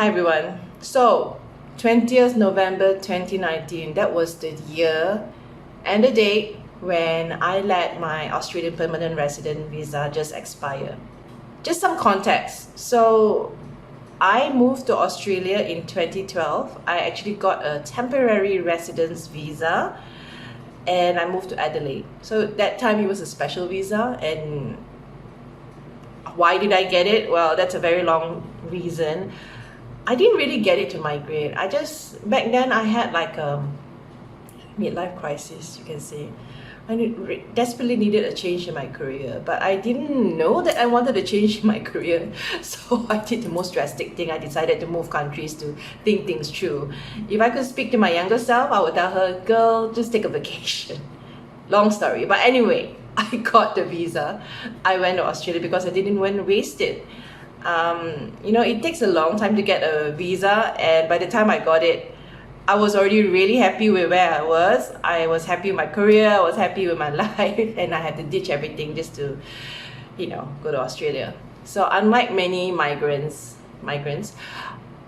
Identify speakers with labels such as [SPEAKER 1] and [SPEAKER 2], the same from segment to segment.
[SPEAKER 1] Hi everyone. So, 20th November 2019, that was the year and the date when I let my Australian permanent resident visa just expire. Just some context. So, I moved to Australia in 2012. I actually got a temporary residence visa and I moved to Adelaide. So, that time it was a special visa. And why did I get it? Well, that's a very long reason. I didn't really get it to migrate. Back then I had like a midlife crisis, you can say. Desperately needed a change in my career, but I didn't know that I wanted a change in my career. So I did the most drastic thing. I decided to move countries to think things through. If I could speak to my younger self, I would tell her, girl, just take a vacation. Long story. But anyway, I got the visa. I went to Australia because I didn't want to waste it. It takes a long time to get a visa, and by the time I got it, I was already really happy with where I was. I was happy with my career, I was happy with my life, and I had to ditch everything just to, go to Australia. So unlike many migrants,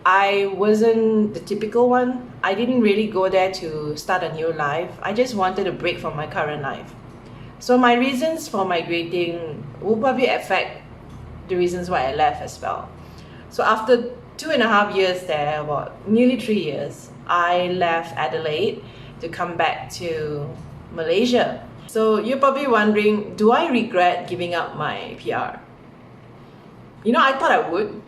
[SPEAKER 1] I wasn't the typical one. I didn't really go there to start a new life. I just wanted a break from my current life. So my reasons for migrating will probably affect the reasons why I left as well. So after 2.5 years there, nearly 3 years, I left Adelaide to come back to Malaysia. So you're probably wondering, do I regret giving up my PR? I thought I would,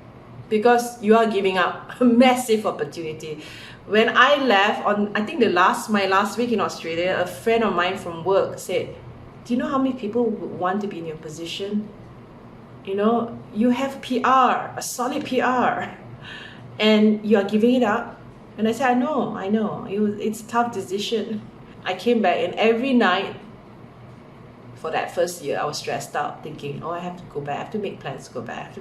[SPEAKER 1] because you are giving up a massive opportunity. When I left on, I think my last week in Australia, a friend of mine from work said, do you know how many people would want to be in your position? You have PR, a solid PR, and you are giving it up. And I said, I know. It's a tough decision. I came back, and every night for that first year, I was stressed out, thinking, I have to go back. I have to make plans to go back.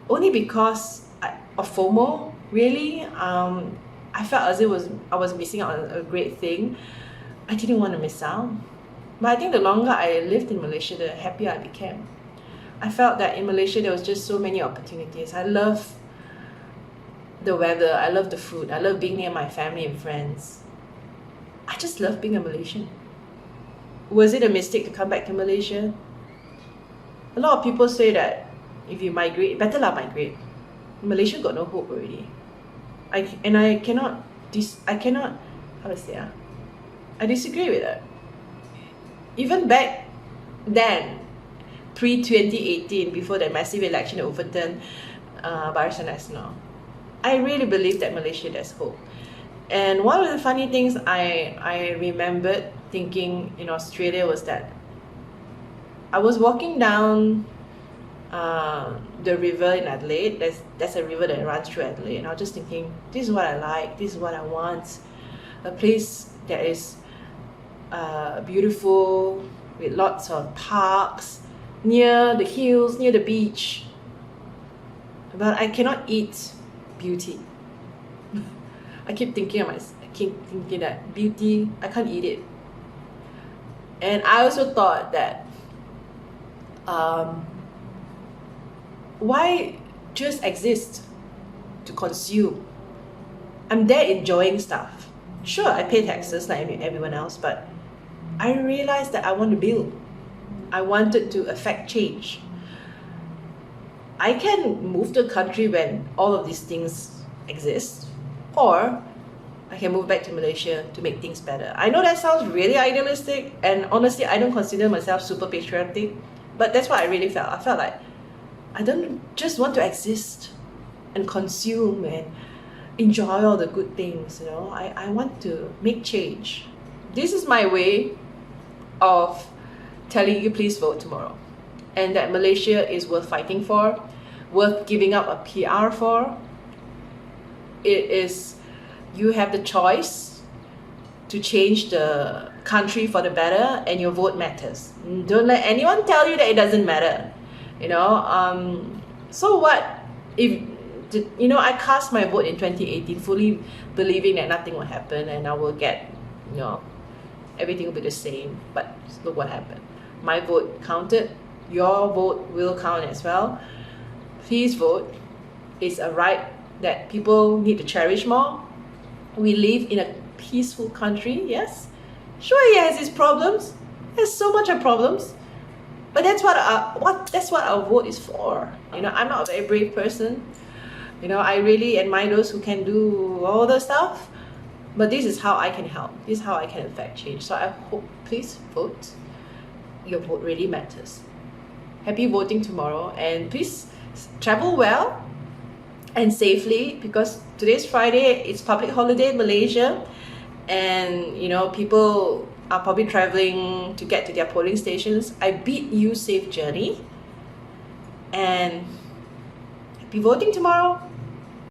[SPEAKER 1] Only because of FOMO, really. I felt as I was missing out on a great thing. I didn't want to miss out. But I think the longer I lived in Malaysia, the happier I became. I felt that in Malaysia, there was just so many opportunities. I love the weather, I love the food, I love being near my family and friends. I just love being a Malaysian. Was it a mistake to come back to Malaysia? A lot of people say that if you migrate, better not migrate. Malaysia got no hope already. I cannot, how to say, I disagree with that. Even back then, pre-2018, before the massive election that overturned Barisan Nasional, I really believed that Malaysia, there's hope. And one of the funny things I remembered thinking in Australia was that I was walking down the river in Adelaide. There's a river that runs through Adelaide, and I was just thinking, this is what I like, this is what I want. A place that is beautiful, with lots of parks, near the hills, near the beach. But I cannot eat beauty. I keep thinking that beauty, I can't eat it. And I also thought that why just exist to consume? I'm there enjoying stuff. Sure, I pay taxes like everyone else, but I realized that I want to build. I wanted to affect change. I can move to a country when all of these things exist, or I can move back to Malaysia to make things better. I know that sounds really idealistic, and honestly, I don't consider myself super patriotic, but that's what I really felt. I felt like I don't just want to exist and consume and enjoy all the good things, I want to make change. This is my way of telling you, please vote tomorrow, and that Malaysia is worth fighting for, worth giving up a PR for. You have the choice to change the country for the better, and your vote matters. Don't let anyone tell you that it doesn't matter. So what if I cast my vote in 2018 fully believing that nothing will happen and I will get, everything will be the same. But look what happened. My vote counted. Your vote will count as well. Please vote. is a right that people need to cherish more. We live in a peaceful country, yes. Sure, it has its problems. There's so much of problems. But that's what our vote is for. I'm not a very brave person. I really admire those who can do all the stuff. But this is how I can help. This is how I can affect change. So I hope, please vote. Your vote really matters. Happy voting tomorrow, and please travel well and safely, because today's Friday, it's public holiday in Malaysia, and people are probably traveling to get to their polling stations. I bid you safe journey, and happy voting tomorrow.